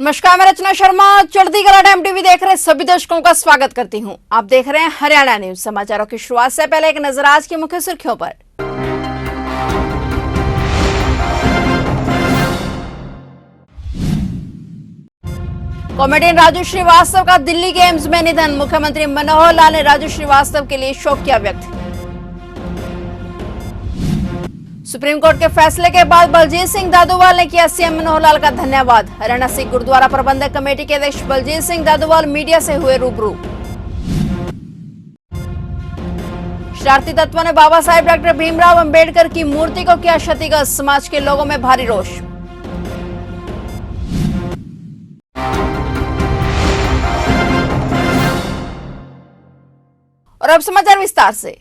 नमस्कार, मैं रचना शर्मा चढ़ती कला टाइम टीवी देख रहे सभी दर्शकों का स्वागत करती हूं। आप देख रहे हैं हरियाणा न्यूज। समाचारों की शुरुआत से पहले एक नजर आज की मुख्य सुर्खियों पर। कॉमेडियन राजू श्रीवास्तव का दिल्ली के एम्स में निधन। मुख्यमंत्री मनोहर लाल ने राजू श्रीवास्तव के लिए शोक किया व्यक्त। सुप्रीम कोर्ट के फैसले के बाद बलजीत सिंह दादूवाल ने किया सीएम मनोहर लाल का धन्यवाद। हरियाणा सिख गुरुद्वारा प्रबंधक कमेटी के अध्यक्ष बलजीत सिंह दादूवाल मीडिया से हुए रूबरू। शरारती तत्वों ने बाबा साहेब डॉक्टर भीमराव अंबेडकर की मूर्ति को किया क्षतिग्रस्त। समाज के लोगों में भारी रोष। और अब समाचार विस्तार से।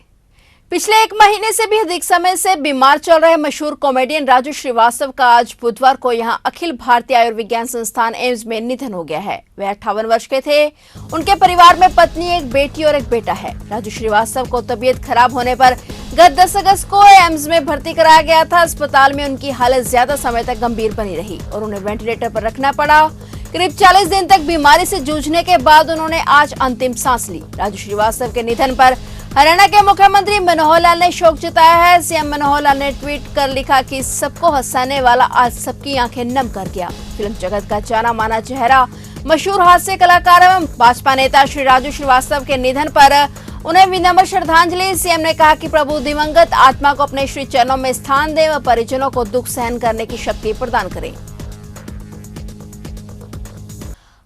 पिछले एक महीने से भी अधिक समय से बीमार चल रहे मशहूर कॉमेडियन राजू श्रीवास्तव का आज बुधवार को यहां अखिल भारतीय आयुर्विज्ञान संस्थान एम्स में निधन हो गया है। वे 58 वर्ष के थे। उनके परिवार में पत्नी, एक बेटी और एक बेटा है। राजू श्रीवास्तव को तबीयत खराब होने पर गत 10 अगस्त को एम्स में भर्ती कराया गया था। अस्पताल में उनकी हालत ज्यादा समय तक गंभीर बनी रही और उन्हें वेंटिलेटर पर रखना पड़ा। करीब 40 दिन तक बीमारी से जूझने के बाद उन्होंने आज अंतिम सांस ली। राजू श्रीवास्तव के निधन पर हरियाणा के मुख्यमंत्री मनोहर लाल ने शोक जताया है। सीएम मनोहर लाल ने ट्वीट कर लिखा कि सबको हंसाने वाला आज सबकी आंखें नम कर गया। फिल्म जगत का जाना माना चेहरा, मशहूर हास्य कलाकार एवं भाजपा नेता श्री राजू श्रीवास्तव के निधन पर उन्हें विनम्र श्रद्धांजलि। सीएम ने कहा कि प्रभु दिवंगत आत्मा को अपने श्री चरणों में स्थान दे व परिजनों को दुख सहन करने की शक्ति प्रदान करें।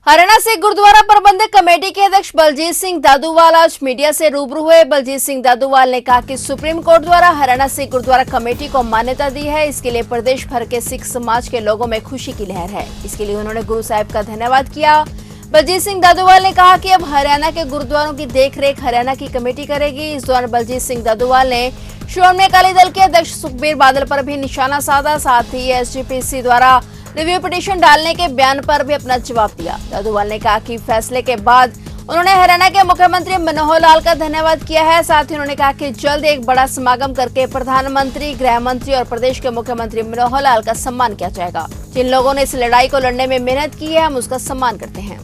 हरियाणा सिख गुरुद्वारा प्रबंधक कमेटी के अध्यक्ष बलजीत सिंह दादूवाल आज मीडिया से रूबरू हुए। बलजीत सिंह दादूवाल ने कहा कि सुप्रीम कोर्ट द्वारा हरियाणा सिख गुरुद्वारा कमेटी को मान्यता दी है। इसके लिए प्रदेश भर के सिख समाज के लोगों में खुशी की लहर है। इसके लिए उन्होंने गुरु साहिब का धन्यवाद किया। बलजीत सिंह दादूवाल ने कहा कि अब हरियाणा के गुरुद्वारों की देखरेख हरियाणा की कमेटी करेगी। इस दौरान बलजीत सिंह दादूवाल ने श्रोमणी अकाली दल के अध्यक्ष सुखबीर बादल पर भी निशाना साधा। साथ ही एसजीपीसी द्वारा रिव्यू पिटीशन डालने के बयान पर भी अपना जवाब दिया। दादूवाल ने कहा कि फैसले के बाद उन्होंने हरियाणा के मुख्यमंत्री मनोहर लाल का धन्यवाद किया है। साथ ही उन्होंने कहा कि जल्द एक बड़ा समागम करके प्रधानमंत्री, गृह मंत्री और प्रदेश के मुख्यमंत्री मनोहर लाल का सम्मान किया जाएगा। जिन लोगों ने इस लड़ाई को लड़ने में मेहनत की है, हम उसका सम्मान करते हैं।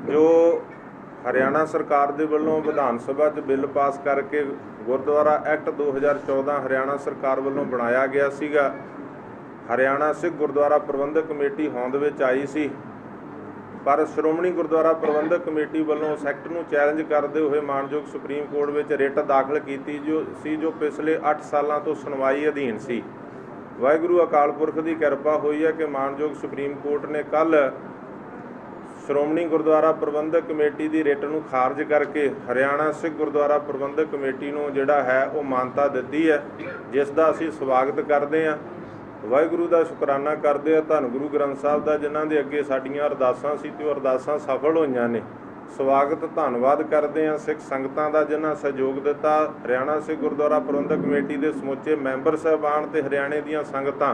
जो हरियाणा सरकार के वलों विधान सभा च बिल पास करके गुरुद्वारा एक्ट 2014 हरियाणा सरकार वलों बनाया गया सीगा। हरियाणा सिख गुरुद्वारा प्रबंधक कमेटी होंद विच आई सी, पर श्रोमणी गुरुद्वारा प्रबंधक कमेटी वालों उस एक्ट नूं चैलेंज करते हुए मानयोग सुप्रीम कोर्ट विच रिट दाखिल की जो पिछले 8 सालों तो सुनवाई अधीन सी। वाहिगुरू अकाल पुरख की कृपा हुई है कि मानयोग सुप्रीम कोर्ट ने कल श्रोमणी गुरुद्वारा प्रबंधक कमेटी की रिट नूं खारिज करके हरियाणा सिख गुरुद्वारा प्रबंधक कमेटी नूं जिहड़ा है वो मानता दित्ती है, जिसका असीं स्वागत करते हैं। वाहिगुरू का शुकराना करते हैं। धन गुरु ग्रंथ साहब का जिन्हां दे अगे साडीआं अरदासां सी ते अरदासां सफल होईआं ने। स्वागत धन्नवाद करते हैं सिख संगतां दा जिन्हां सहयोग दिता। हरियाणा सिख गुरुद्वारा प्रबंधक कमेटी के समुचे मैंबर साहबान ते हरियाणे दीआं संगतां,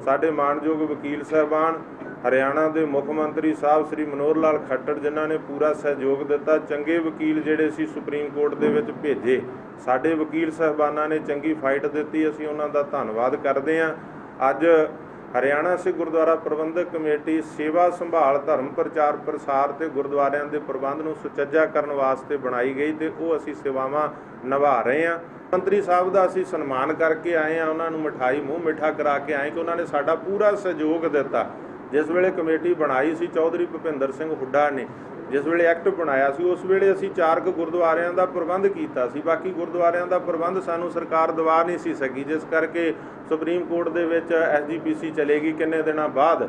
साडे मानयोग वकील साहबान, हरियाणा के मुख मंत्री साहब श्री मनोहर लाल खट्टर जिन्हां ने पूरा सहयोग दिता। चंगे वकील जिहड़े सी सुप्रीम कोर्ट दे विच भेजे, साडे वकील साहबानां ने चंगी फाइट दित्ती। असीं उन्हां दा धन्नवाद करते हैं। अज हरियाणा सिख गुरुद्वारा प्रबंधक कमेटी सेवा संभाल, धर्म प्रचार प्रसार ते गुरुद्वारियां दे प्रबंध नूं सुचੱਜਾ करन वास्ते बनाई गई ते वो असीं सेवावां निभा रहे हैं। मंत्री साहब का असीं सन्मान करके आए हैं, उन्हां नूं मिठाई मूँह मिठा करा के आए कि उन्होंने साडा पूरा सहयोग दिता। जिस वेले कमेटी बनाई सी चौधरी भुपिंदर सिंह हुड्डा ने, जिस वेले एक्ट बनाया सी उस वेले असीं 4 गुरुद्वारियां दा प्रबंध कीता सी। बाकी गुरुद्वारियां दा प्रबंध सानूं सरकार दवा नहीं सी सकी, जिस करके सुप्रीम कोर्ट दे विच एसजीपीसी चलेगी किन्ने दिनां बाद।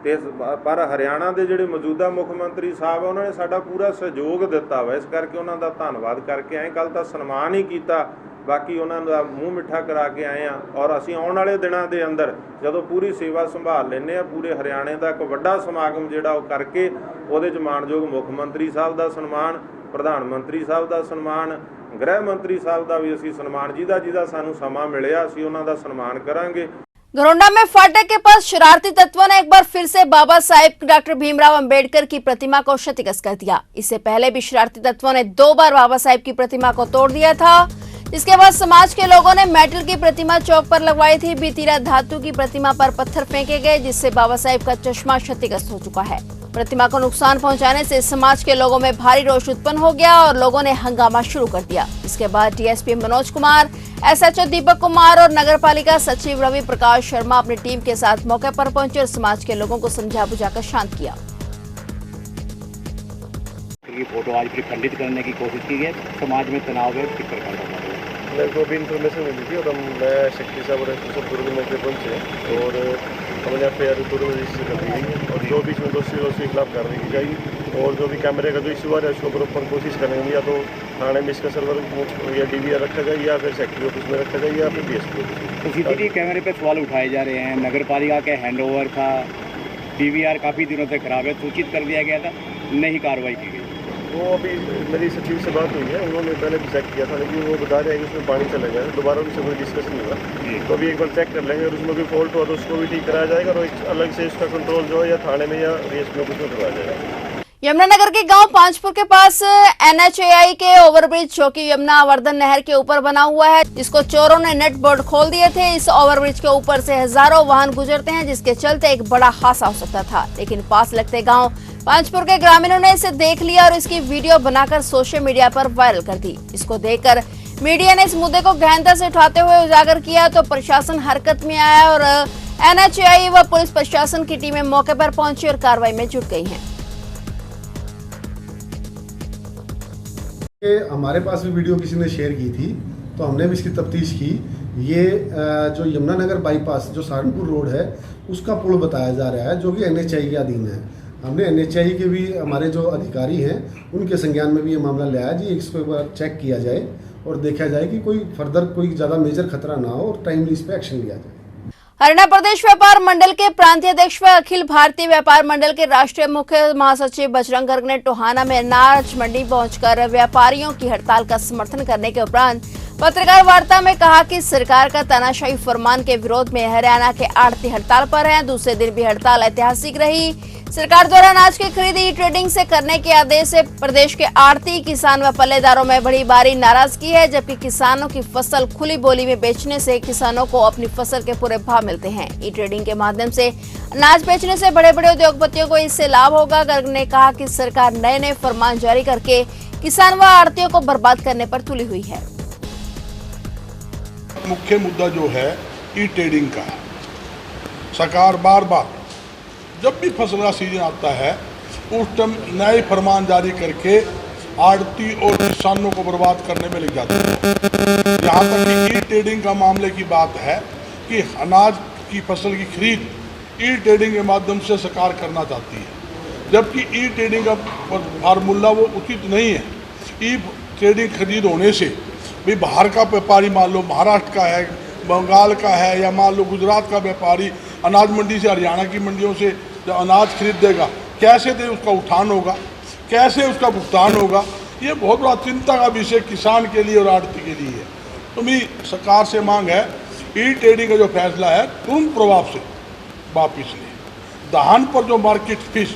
ते पर हरियाणा के जिहड़े मौजूदा मुख मंत्री साहब उन्होंने साडा पूरा सहयोग दिता वा, इस करके उन्हां दा धन्नवाद करके आए। कल तां सन्मान ही कीता, बाकी उन्हां दा मूँह मिठा करा के आए हैं। और असीं आउण वाले दिनां दे अंदर जदों पूरी सेवा संभाल लैंदे आ, पूरे हरियाणे का एक वड्डा समागम जिहड़ा वो करके उहदे च मानयोग मुख मंत्री साहब का सन्मान, प्रधानमंत्री साहब का सन्मान, गृह मंत्री साहब का भी असीं सन्मान, जिहदा सानूं समां मिलिया असीं उन्हां दा सन्मान करांगे। घरोंडा में फाटक के पास शरारती तत्वों ने एक बार फिर से बाबा साहेब डॉक्टर भीमराव अंबेडकर की प्रतिमा को क्षतिग्रस्त कर दिया। इससे पहले भी शरारती तत्वों ने 2 बार बाबा साहेब की प्रतिमा को तोड़ दिया था। इसके बाद समाज के लोगों ने मेटल की प्रतिमा चौक पर लगवाई थी। बीती रात धातु की प्रतिमा पर पत्थर फेंके गए, जिससे बाबा साहेब का चश्मा क्षतिग्रस्त हो चुका है। प्रतिमा को नुकसान पहुंचाने से समाज के लोगों में भारी रोष उत्पन्न हो गया और लोगों ने हंगामा शुरू कर दिया। इसके बाद डीएसपी मनोज कुमार, एसएचओ दीपक कुमार और नगरपालिका सचिव रवि प्रकाश शर्मा अपनी टीम के साथ मौके पर पहुंचे और समाज के लोगों को समझा बुझाकर शांत किया। फोटो आज फिर खंडित करने की कोशिश की है, समाज में तनाव है, फिक्र कर रहा है। मेरे को भी इन्फॉर्मेशन मिली थी और मैं सेक्रेटरी साहब और सब तुरंत मौके पहुँचे और हमने FIR तुरंत रजिस्टर कर दी गई और जो भी इसमें दोषी है उसके खिलाफ कार्रवाई की जाएगी और जो भी कैमरे का जो इशू आ रहा है उसको प्रॉपर कोशिश करेंगे, या तो थाने में इसका सर्वर या DVR रखा जाए या फिर सेक्रेटरी ऑफिस में रखा जाए या फिर DSP ऑफिस। तो CCTV कैमरे पे सवाल उठाए जा रहे हैं। नगरपालिका के हैंडओवर था, DVR काफ़ी दिनों से खराब है, सूचित कर दिया गया था, नहीं कार्रवाई की गई। वो अभी मेरी सचिव से बात हुई है, उन्होंने पहले भी चेक किया था लेकिन वो बता रहे हैं कि उसमें पानी चला गया है, दोबारा उनसे कोई डिस्कशन नहीं हुआ। तो अभी एक बार चेक कर लेंगे और उसमें कोई फॉल्ट हुआ तो उसको भी ठीक कराया जाएगा और एक अलग से उसका कंट्रोल जो है या थाने में या DSP ऑफिस में करवाया जाएगा। यमुनानगर के गांव पांचपुर के पास NHAI के ओवरब्रिज जो कि यमुना वर्धन नहर के ऊपर बना हुआ है, इसको चोरों ने नेट बोल्ट खोल दिए थे। इस ओवरब्रिज के ऊपर से हजारों वाहन गुजरते हैं, जिसके चलते एक बड़ा हादसा हो सकता था, लेकिन पास लगते गांव पांचपुर के ग्रामीणों ने इसे देख लिया और इसकी वीडियो बनाकर सोशल मीडिया पर वायरल कर दी। इसको देखकर मीडिया ने इस मुद्दे को गहनता से उठाते हुए उजागर किया तो प्रशासन हरकत में आया और NHAI व पुलिस प्रशासन की टीमें मौके पर पहुंची और कार्रवाई में जुट गई हैं। हमारे पास भी वीडियो किसी ने शेयर की थी तो हमने भी इसकी तफ्तीश की। ये जो यमुनानगर बाईपास जो सहारनपुर रोड है उसका पुल बताया जा रहा है जो कि NHAI के अधीन है। हमने NHAI के भी हमारे जो अधिकारी हैं उनके संज्ञान में भी ये मामला लिया जी, इसको एक बार चेक किया जाए और देखा जाए कि कोई फर्दर कोई ज़्यादा मेजर खतरा ना हो और टाइमली इस पर एक्शन लिया जाए। हरियाणा प्रदेश व्यापार मंडल के प्रांतीय अध्यक्ष व अखिल भारतीय व्यापार मंडल के राष्ट्रीय मुख्य महासचिव बजरंग गर्ग ने टोहाना में अनाज मंडी पहुंचकर व्यापारियों की हड़ताल का समर्थन करने के उपरांत पत्रकार वार्ता में कहा कि सरकार का तानाशाही फरमान के विरोध में हरियाणा के आढ़ती हड़ताल पर हैं। दूसरे दिन भी हड़ताल ऐतिहासिक रही। सरकार द्वारा अनाज की खरीदी ट्रेडिंग से करने के आदेश से प्रदेश के आढ़ती, किसान व पल्लेदारों में बड़ी भारी नाराजगी है, जबकि किसानों की फसल खुली बोली में बेचने से किसानों को अपनी फसल के पूरे भाव मिलते हैं। ई ट्रेडिंग के माध्यम से अनाज बेचने से बड़े बड़े उद्योगपतियों को इससे लाभ होगा। गर्ग ने कहा कि सरकार नए नए फरमान जारी करके किसान व आढ़तियों को बर्बाद करने पर तुली हुई है। मुख्य मुद्दा जो है ई ट्रेडिंग का, सरकार बार बार जब भी फसल का सीजन आता है उस टाइम नए फरमान जारी करके आड़ती और किसानों को बर्बाद करने में लग जाती है। यहाँ तक कि ई ट्रेडिंग का मामले की बात है कि अनाज की फसल की खरीद ई ट्रेडिंग के माध्यम से सरकार करना चाहती है, जबकि ई ट्रेडिंग का फार्मूला वो उचित नहीं है। ई ट्रेडिंग खरीद होने से भाई बाहर का व्यापारी मान लो महाराष्ट्र का है, बंगाल का है या मान लो गुजरात का व्यापारी अनाज मंडी से हरियाणा की मंडियों से जब अनाज खरीदेगा, कैसे दे उसका उठान होगा, कैसे उसका भुगतान होगा, ये बहुत बड़ा चिंता का विषय किसान के लिए और आढ़ती के लिए है। तो मेरी सरकार से मांग है ई ट्रेडिंग का जो फैसला है तुरंत प्रभाव से वापिस ले। धान पर जो मार्केट फीस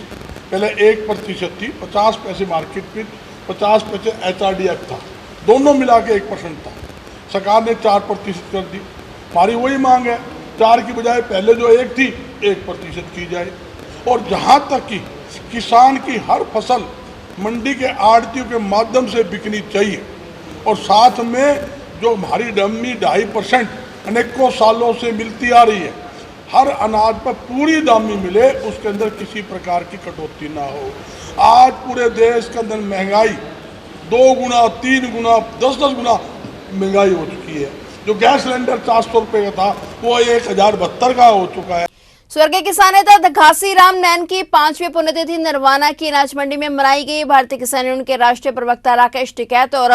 पहले 1% थी, 50 पैसे मार्केट फीस, 50 पैसे HRDF था, दोनों मिला के 1% था, सरकार ने 4% कर दी। हमारी वही मांग है 4 की बजाय पहले जो 1 थी 1% की जाए। और जहाँ तक कि किसान की हर फसल मंडी के आड़तियों के माध्यम से बिकनी चाहिए और साथ में जो हमारी डमी 2.5% अनेकों सालों से मिलती आ रही है, हर अनाज पर पूरी दामी मिले, उसके अंदर किसी प्रकार की कटौती ना हो। आज पूरे देश के अंदर महंगाई 2 गुना, 3 गुना, 10-10 गुना महंगाई हो चुकी है। जो गैस सिलेंडर 400 रुपये का था वो 1072 का हो चुका है। स्वर्गीय किसान नेता घासी राम नैन की 5वीं पुण्यतिथि नरवाना की अनाज मंडी में मनाई गई। भारतीय किसान यूनियन के राष्ट्रीय प्रवक्ता राकेश टिकैत और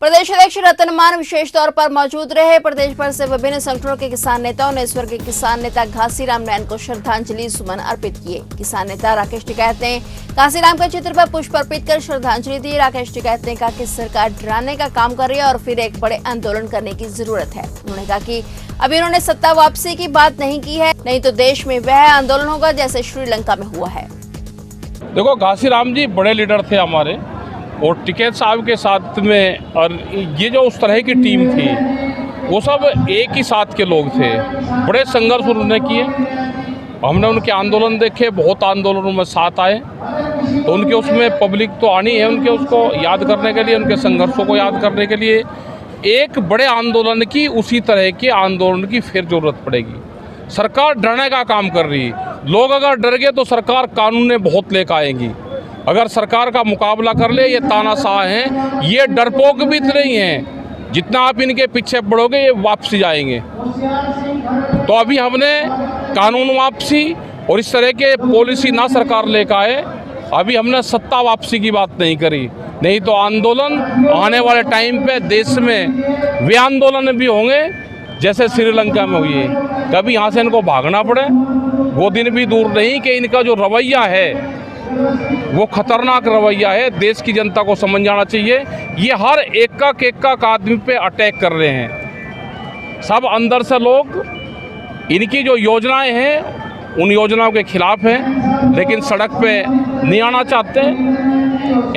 प्रदेश अध्यक्ष रतन मान विशेष तौर पर मौजूद रहे। प्रदेश भर से विभिन्न संगठनों के किसान नेताओं ने स्वर्गीय किसान नेता घासी राम नैन को श्रद्धांजलि सुमन अर्पित किए। किसान नेता राकेश टिकैत ने घासी राम के चित्र पर पुष्प अर्पित कर श्रद्धांजलि दी। राकेश टिकैत ने कहा कि सरकार डराने का काम कर रही है और फिर एक बड़े आंदोलन करने की जरूरत है। उन्होंने कहा कि अभी उन्होंने सत्ता वापसी की बात नहीं की है, नहीं तो देश में वह आंदोलन होगा जैसे श्रीलंका में हुआ है। देखो घासी राम जी बड़े लीडर थे हमारे, और टिकैत साहब के साथ में, और ये जो उस तरह की टीम थी वो सब एक ही साथ के लोग थे। बड़े संघर्ष उन्होंने किए, हमने उनके आंदोलन देखे, बहुत आंदोलनों में साथ आए। तो उनके उसमें पब्लिक तो आनी है उनके उसको याद करने के लिए, उनके संघर्षों को याद करने के लिए। एक बड़े आंदोलन की, उसी तरह के आंदोलन की फिर ज़रूरत पड़ेगी। सरकार डरने का काम कर रही है। लोग अगर डर गए तो सरकार कानून में बहुत लेकर आएंगी। अगर सरकार का मुकाबला कर ले, ये तानाशाह हैं, ये डरपोक भी इतने ही हैं। जितना आप इनके पीछे पड़ोगे ये वापसी जाएंगे। तो अभी हमने कानून वापसी और इस तरह के पॉलिसी ना सरकार लेकर आए, अभी हमने सत्ता वापसी की बात नहीं करी। नहीं तो आंदोलन आने वाले टाइम पे देश में वे आंदोलन भी होंगे जैसे श्रीलंका में हुई। कभी यहाँ से इनको भागना पड़े, वो दिन भी दूर नहीं कि इनका जो रवैया है वो खतरनाक रवैया है। देश की जनता को समझ जाना चाहिए, ये हर एक आदमी पे अटैक कर रहे हैं। सब अंदर से लोग इनकी जो योजनाएं हैं उन योजनाओं के खिलाफ हैं, लेकिन सड़क पे नहीं आना चाहते।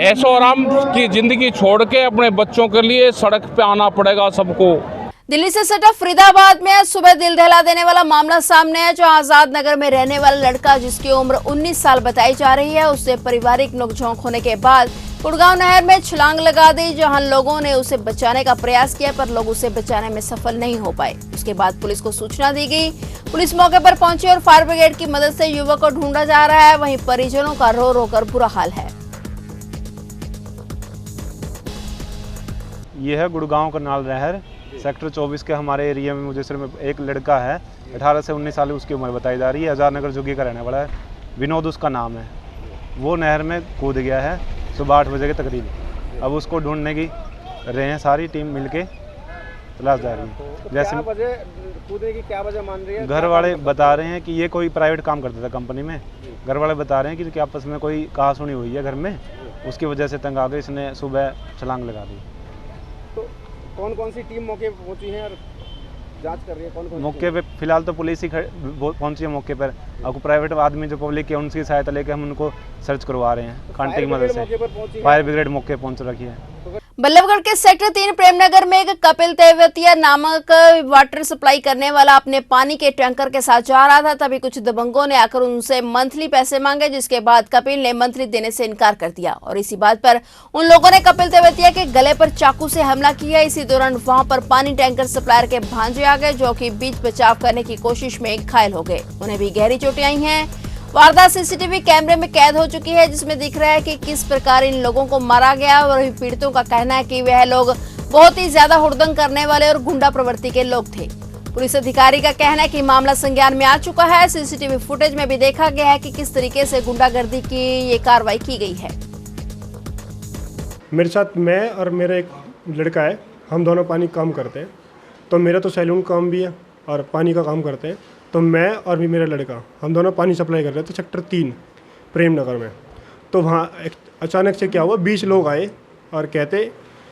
ऐशो आराम की ज़िंदगी छोड़ के अपने बच्चों के लिए सड़क पे आना पड़ेगा सबको। दिल्ली से सटा फरीदाबाद में आज सुबह दिल दहला देने वाला मामला सामने है, जो आजाद नगर में रहने वाला लड़का जिसकी उम्र 19 साल बताई जा रही है, उससे पारिवारिक नोकझोंक होने के बाद गुड़गांव नहर में छलांग लगा दी, जहां लोगों ने उसे बचाने का प्रयास किया पर लोग उसे बचाने में सफल नहीं हो पाए। उसके बाद पुलिस को सूचना दी गई। पुलिस मौके पर पहुंची और फायर ब्रिगेड की मदद से युवक को ढूंढा जा रहा है। वहीं परिजनों का रो रो कर बुरा हाल है। ये है गुड़गांव करनाल नहर, सेक्टर 24 के हमारे एरिया में मुझे सिर्फ एक लड़का है, 18 से 19 साल उसकी उम्र बताई जा रही है। आजाद नगर जुगी का रहने वाला है, विनोद उसका नाम है। वो नहर में कूद गया है सुबह 8 बजे के तकरीब। अब उसको ढूंढने की रहे हैं, सारी टीम मिलके तलाश जा रही है। जैसे कूदने की क्या वजह मान रही है? घर वाले बता रहे हैं कि ये कोई प्राइवेट काम करता था कंपनी में। घर वाले बता रहे हैं कि आपस में कोई कहासुनी हुई है घर में, उसकी वजह से तंग आ गए, इसने सुबह छलांग लगा दी। तो कौन कौन सी टीम मौके पर पहुंची है और जांच कर रही है? कौन मौके पे फिलहाल तो पुलिस ही पहुंची है मौके पर। आपको प्राइवेट आदमी जो पब्लिक है उनकी सहायता लेकर हम उनको सर्च करवा रहे हैं कांटे की मदद से। फायर ब्रिगेड मौके पहुंच रखी है। बल्लभगढ़ के सेक्टर 3 प्रेमनगर में एक कपिल तेवतिया नामक वाटर सप्लाई करने वाला अपने पानी के टैंकर के साथ जा रहा था, तभी कुछ दबंगों ने आकर उनसे मंथली पैसे मांगे, जिसके बाद कपिल ने मंथली देने से इनकार कर दिया और इसी बात पर उन लोगों ने कपिल तेवतिया के गले पर चाकू से हमला किया। इसी दौरान वहां पर पानी टैंकर सप्लायर के भांजे आ गए, जो कि बीच बचाव करने की कोशिश में घायल हो गए। उन्हें भी गहरी चोटें आई हैं। वारदात सीसीटीवी कैमरे में कैद हो चुकी है, जिसमें दिख रहा है कि किस प्रकार इन लोगों को मारा गया। और पीड़ितों का कहना है कि वह लोग बहुत ही ज्यादा हुड़दंग करने वाले और गुंडा प्रवृत्ति के लोग थे। पुलिस अधिकारी का कहना है कि मामला संज्ञान में आ चुका है। सीसीटीवी फुटेज में भी देखा गया है कि किस तरीके से गुंडागर्दी की ये कार्रवाई की गई है। मेरे साथ मैं और मेरा एक लड़का है, हम दोनों पानी काम करते हैं। तो मेरा तो सैलून काम भी है और पानी का काम करते हैं। तो मैं और भी मेरा लड़का हम दोनों पानी सप्लाई कर रहे थे सेक्टर 3 प्रेमनगर में। तो वहाँ अचानक से क्या हुआ, 20 लोग आए और कहते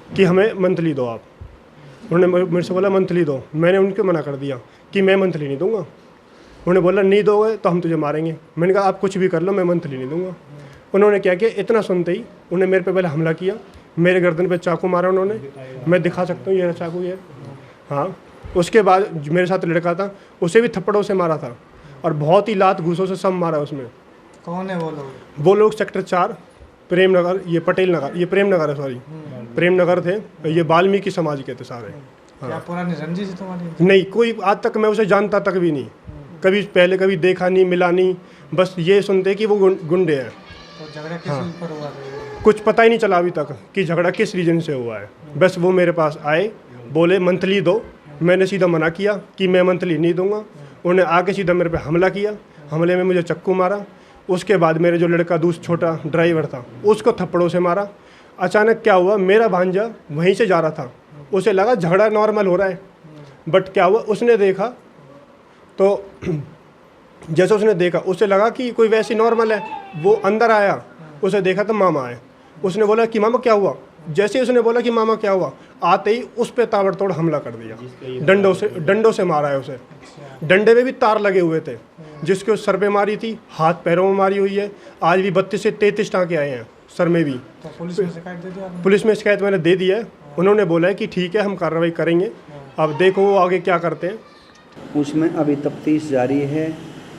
कि हमें मंथली दो आप। उन्होंने मेरे से बोला मंथली दो। मैंने उनको मना कर दिया कि मैं मंथली नहीं दूंगा। उन्होंने बोला नहीं दोगे तो हम तुझे मारेंगे। मैंने कहा आप कुछ भी कर लो, मैं मंथली नहीं दूंगा। उन्होंने क्या किया, इतना सुनते ही उन्होंने मेरे पे पहले हमला किया, मेरे गर्दन पे चाकू मारा उन्होंने। मैं दिखा सकता हूँ, ये चाकू ये। हाँ, उसके बाद मेरे साथ लड़का था, उसे भी थप्पड़ों से मारा था और बहुत ही लात घूसों से सब मारा उसमें। कौन है वो लोग? वो लोग सेक्टर 4 प्रेमनगर, ये पटेल नगर, ये प्रेमनगर है, सॉरी प्रेमनगर थे। ये वाल्मीकि समाज के थे सारे। क्या पुरानी रंजिश है तुम्हारी? नहीं, कोई आज तक मैं उसे जानता तक भी नहीं, कभी पहले कभी देखा नहीं, मिला नहीं। बस ये सुनते कि वो गुंडे हैं। तो झगड़ा किस ऊपर हुआ? कुछ पता ही नहीं चला अभी तक कि झगड़ा किस रीजन से हुआ है। बस वो मेरे पास आए, बोले मंथली दो। मैंने सीधा मना किया कि मैं मंथली नहीं दूंगा। उन्हें आके सीधा मेरे पे हमला किया। हमले में मुझे चक्कू मारा। उसके बाद मेरे जो लड़का दूसरा छोटा ड्राइवर था उसको थप्पड़ों से मारा। अचानक क्या हुआ, मेरा भांजा वहीं से जा रहा था, उसे लगा झगड़ा नॉर्मल हो रहा है। बट क्या हुआ, उसने देखा तो जैसे उसने देखा उसे लगा कि कोई वैसे नॉर्मल है। वो अंदर आया, उसे देखा तो मामा आए। उसने बोला कि मामा क्या हुआ। जैसे उसने बोला कि मामा क्या हुआ, आते ही उस पर ताबड़तोड़ हमला कर दिया। डंडों से मारा है उसे। डंडे में भी तार लगे हुए थे, जिसके उस सर पे मारी थी, हाथ पैरों में मारी हुई है। आज भी 32 से 33 टाँके आए हैं। सर में भी। तो पुलिस में शिकायत दे दिया आपने? पुलिस में शिकायत मैंने दे दी है, उन्होंने बोला है कि ठीक है हम कार्रवाई करेंगे, अब देखो वो आगे क्या करते हैं। उसमें अभी तफ्तीश जारी है।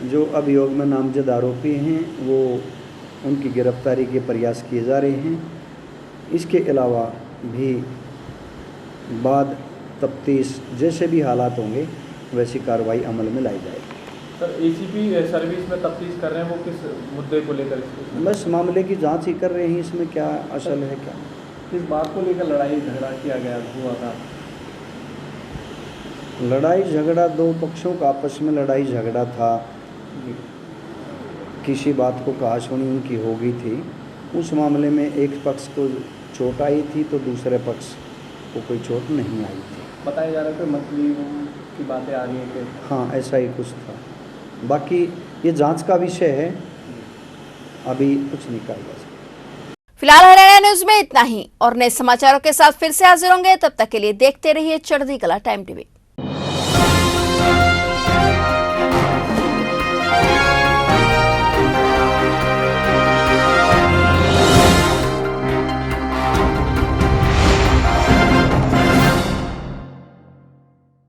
जो अभियोग में नामजद आरोपी हैं वो उनकी गिरफ्तारी के प्रयास किए जा रहे हैं। इसके अलावा भी बाद तफ्तीश जैसे भी हालात होंगे वैसी कार्रवाई अमल में लाई जाएगी। सर एसीपी सर्विस में तफ्तीश कर रहे हैं, वो किस मुद्दे को लेकर? बस मामले की जांच ही कर रहे हैं, इसमें क्या असल है क्या। किस बात को लेकर लड़ाई झगड़ा किया गया हुआ था? लड़ाई झगड़ा दो पक्षों का आपस में लड़ाई झगड़ा था, किसी बात को कहासुनी उनकी हो गई थी। उस मामले में एक पक्ष को चोट आई थी तो दूसरे पक्ष को कोई चोट नहीं आई थी। बताया जा रहा है कि मछली की बातें आ रही हैं कि हाँ ऐसा ही कुछ था। बाकी ये जांच का विषय है, अभी कुछ नहीं कहा जा सकता। फिलहाल हरियाणा न्यूज में इतना ही और नए समाचारों के साथ फिर से हाजिर होंगे। तब तक के लिए देखते रहिए चढ़ती कला टाइम टीवी।